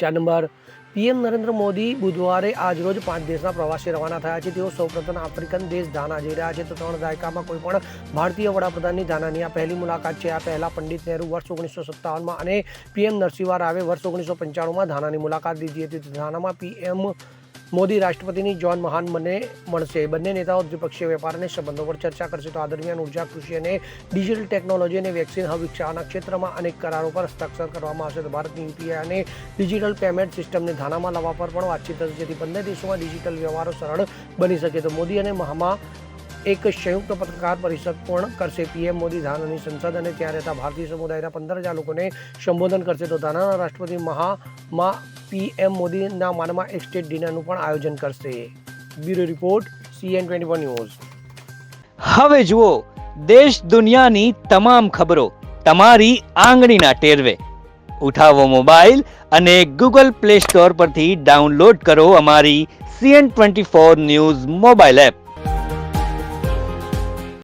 4 number, PM Narendra Modi બુધવારે આજરોજ 5 દેશના પ્રવાસે રવાના થયા છે. તેઓ સૌપ્રથમ આફ્રિકન દેશ ઘાના જઈ રહ્યા છે. તો 3 દાયકામાં કોઈ પણ ભારતીય વડાપ્રધાનની ઘાનાની આ પહેલી મુલાકાત છે. આ પહેલા પંડિત નહેરુ વર્ષ 1957માં અને પીએમ નરસિંહ રાવે વર્ષ 1995માં ઘાનાની મુલાકાત લીધી હતી. ઘાનામાં પીએમ મોદી રાષ્ટ્રપતિની જોન મહાનને મળશે. બંને નેતાઓ દ્વિપક્ષીય વેપાર અને સંબંધો પર ચર્ચા કરશે. તો આ દરમિયાન ઉર્જા, કૃષિ અને ડિજિટલ ટેકનોલોજી અને વેક્સિન હબ વિકસાવવાના ક્ષેત્રમાં અનેક કરારો પર હસ્તાક્ષર કરવામાં આવશે. તો ભારતની યુપીઆઈ અને ડિજિટલ પેમેન્ટ સિસ્ટમને ઘાનામાં લાવવા પર પણ વાતચીત થશે, જેથી બંને દેશોમાં ડિજિટલ વ્યવહારો સરળ બની શકે. તો મોદી અને મહામા એક સંયુક્ત પત્રકાર પરિષદ પણ કરશે. પીએમ મોદી ઘાનાની સંસદ અને ત્યાં રહેતા ભારતીય સમુદાયના 15,000 લોકોને સંબોધન કરશે. તો ઘાનાના રાષ્ટ્રપતિ મહામા પીએમ મોદીના માનમાં એક સ્ટેટ ડિનરનું પણ આયોજન કરશે. Bureau report, CN24 news. હવે જુઓ દેશ દુનિયાની તમામ ખબરો તમારી આંગળીના ટેરવે. ઉઠાવો મોબાઈલ અને ગૂગલ પ્લે સ્ટોર પરથી ડાઉનલોડ કરો અમારી CN24 ન્યૂઝ મોબાઈલ એપ.